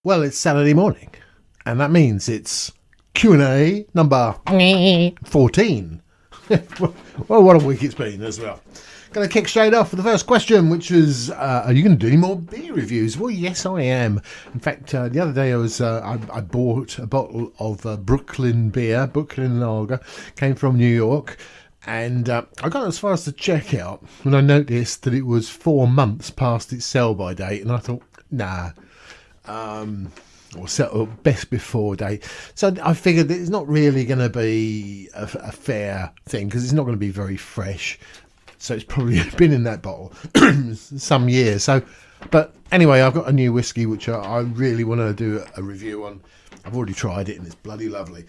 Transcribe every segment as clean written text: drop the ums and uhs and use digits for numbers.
Well, it's Saturday morning, and that means it's Q&A number 14. Well, what a week it's been as well. Going to kick straight off with the first question, which is, are you going to do any more beer reviews? Well, yes, I am. In fact, the other day I bought a bottle of Brooklyn beer, Brooklyn Lager, came from New York, and I got as far as the checkout when I noticed that it was 4 months past its sell-by date, and I thought, nah. Or best before date. So I figured that it's not really going to be a fair thing because it's not going to be very fresh. So it's probably been in that bottle some years. So, but anyway, I've got a new whiskey which I really want to do a review on. I've already tried it and it's bloody lovely.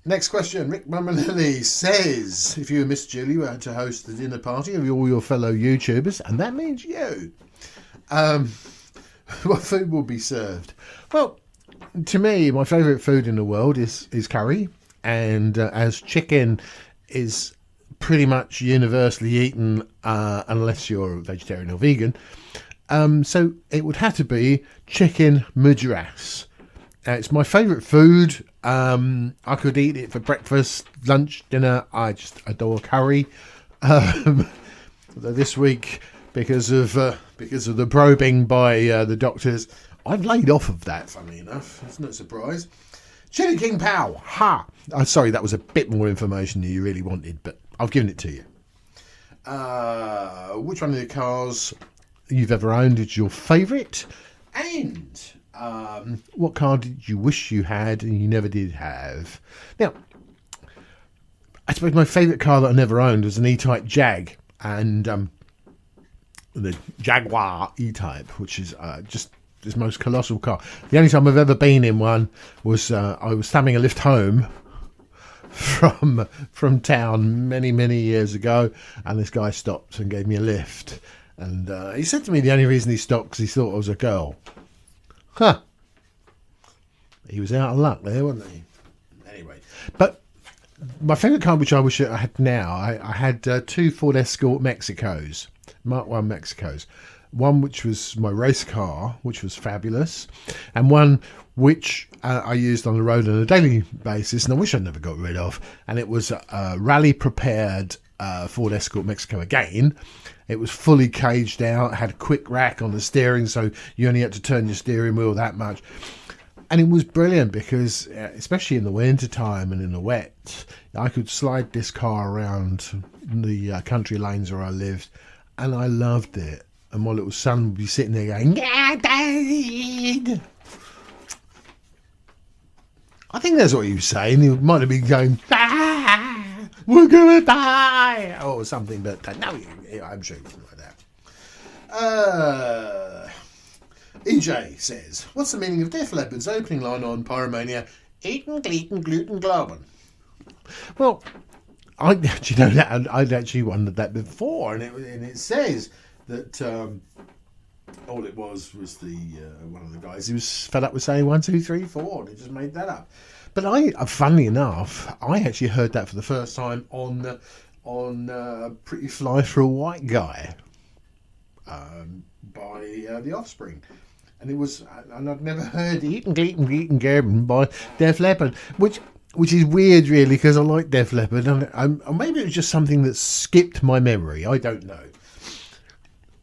Next question. Rick Mamanelli says, if you and Miss Julie were to host the dinner party of all your fellow YouTubers, and that means you, what food will be served? Well, to me, my favourite food in the world is curry, and as chicken is pretty much universally eaten unless you're vegetarian or vegan, so it would have to be chicken madras. It's my favourite food. I could eat it for breakfast, lunch, dinner. I just adore curry. This week, because of the probing by the doctors, I've laid off of that, funnily enough. It's no surprise. Chili King Pow. Ha! Sorry, that was a bit more information than you really wanted, but I've given it to you. Which one of the cars you've ever owned is your favourite? And what car did you wish you had and you never did have? Now, I suppose my favourite car that I never owned was an E-Type Jag, and the Jaguar E-Type, which is just this most colossal car. The only time I've ever been in one was I was having a lift home from town many years ago, and this guy stopped and gave me a lift, and he said to me the only reason he stopped because he thought I was a girl. Huh. He was out of luck there, wasn't he? Anyway, but my favourite car, which I wish I had now, I had two Ford Escort Mexicos, Mark 1 Mexicos. One which was my race car, which was fabulous, and one which I used on the road on a daily basis, and I wish I never got rid of, and it was a rally-prepared Ford Escort Mexico again. It was fully caged out, had a quick rack on the steering, so you only had to turn your steering wheel that much. And it was brilliant because, especially in the winter time and in the wet, I could slide this car around the country lanes where I lived, and I loved it. And my little son would be sitting there going, "Yeah, Dad." I think that's what he was saying. He might have been going, "Ah, we're gonna die," or something. But no, I'm sure it wasn't like that. EJ says, "What's the meaning of Def Leppard's opening line on Pyromania? Eaten, gluten, gluten, glauben." Well, I'd actually wondered that before, and it says that all it was the one of the guys who was fed up with saying 1, 2, 3, 4, and he just made that up. But funnily enough, I actually heard that for the first time on Pretty Fly for a White Guy by The Offspring. And I'd never heard Eaten, Gluten, Gluten, Gerben by Def Leppard, which is weird, really, because I like Def Leppard, and maybe it was just something that skipped my memory. I don't know.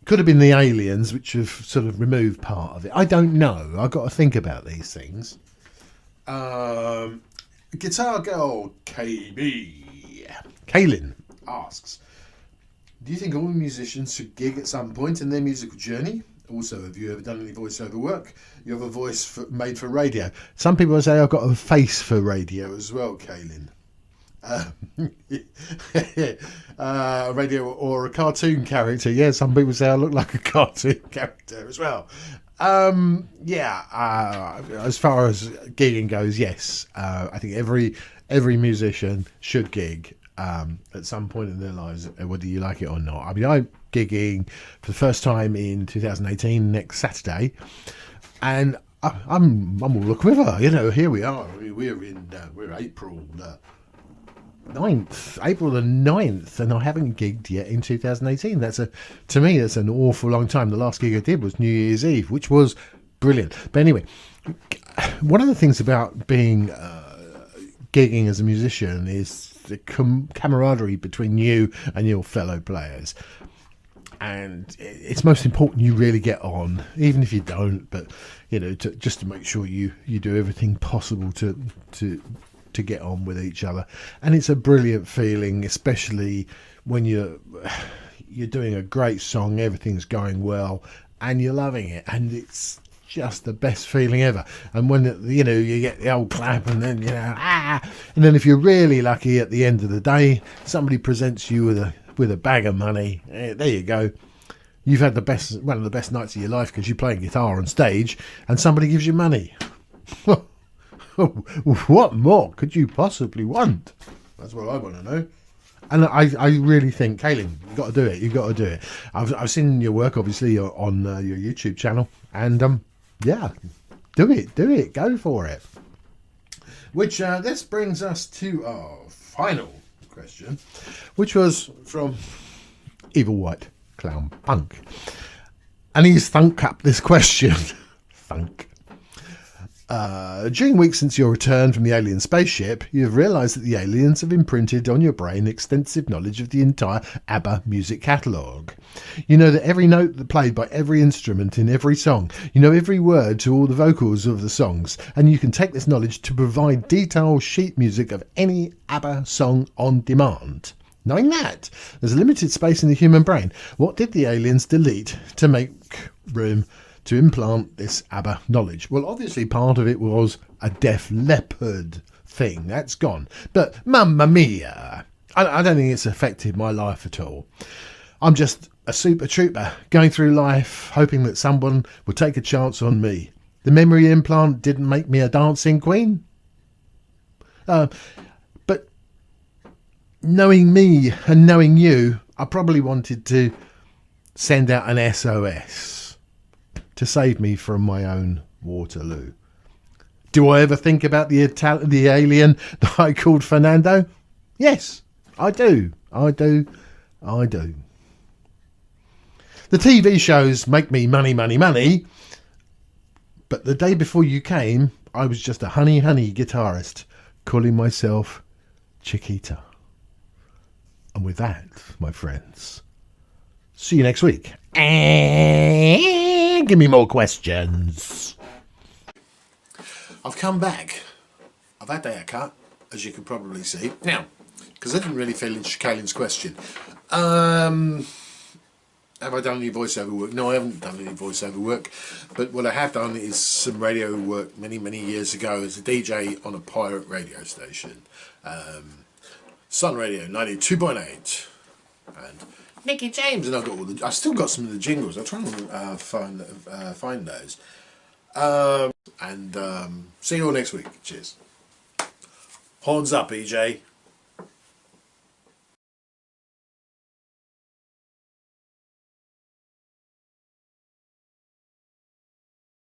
Could have been the aliens, which have sort of removed part of it. I don't know. I've got to think about these things. Guitar Girl Kaylin asks, do you think all musicians should gig at some point in their musical journey? Also, have you ever done any voiceover work? You have a voice made for radio. Some people say I've got a face for radio as well, Kaylin. A radio or a cartoon character. Yeah, some people say I look like a cartoon character as well. As far as gigging goes, yes. I think every musician should gig at some point in their lives, whether you like it or not. I mean, I'm gigging for the first time in 2018 next Saturday, and I'm all a quiver. You know, here we are. We're April 9th, April the 9th, and I haven't gigged yet in 2018. To me, that's an awful long time. The last gig I did was New Year's Eve, which was brilliant. But anyway, one of the things about being gigging as a musician is the camaraderie between you and your fellow players. And it's most important you really get on, even if you don't. But just to make sure you do everything possible to get on with each other. And it's a brilliant feeling, especially when you're doing a great song, everything's going well, and you're loving it, and it's just the best feeling ever. And when you get the old clap, and then and then if you're really lucky, at the end of the day, somebody presents you with a bag of money. There you go. You've had one of the best nights of your life because you're playing guitar on stage, and somebody gives you money. What more could you possibly want? That's what I want to know. And I really think, Kaylin, you've got to do it. You've got to do it. I've seen your work, obviously, on your YouTube channel. And, do it. Go for it. Which, this brings us to our final question, which was from Evil White Clown Punk. And he's thunk up this question. Thunk. During weeks since your return from the alien spaceship, you have realised that the aliens have imprinted on your brain extensive knowledge of the entire ABBA music catalogue. You know that every note played by every instrument in every song. You know every word to all the vocals of the songs, and you can take this knowledge to provide detailed sheet music of any ABBA song on demand. Knowing that there's a limited space in the human brain, what did the aliens delete to make room to implant this ABBA knowledge? Well, obviously part of it was a Def Leppard thing. That's gone. But mamma mia, I don't think it's affected my life at all. I'm just a super trooper going through life hoping that someone will take a chance on me. The memory implant didn't make me a dancing queen. But knowing me and knowing you, I probably wanted to send out an SOS to save me from my own Waterloo. Do I ever think about the alien that I called Fernando? Yes, I do. The TV shows make me money, but the day before you came, I was just a honey guitarist calling myself Chiquita. And with that, my friends, see you next week. And give me more questions. I've come back. I've had the haircut, as you can probably see. Now, because I didn't really feel in Kaylin's question. Have I done any voiceover work? No, I haven't done any voiceover work. But what I have done is some radio work many years ago as a DJ on a pirate radio station. Sun Radio 92.8. And Nicky James. And I've still got some of the jingles. I'll try and find those. See you all next week. Cheers. Horns up, EJ.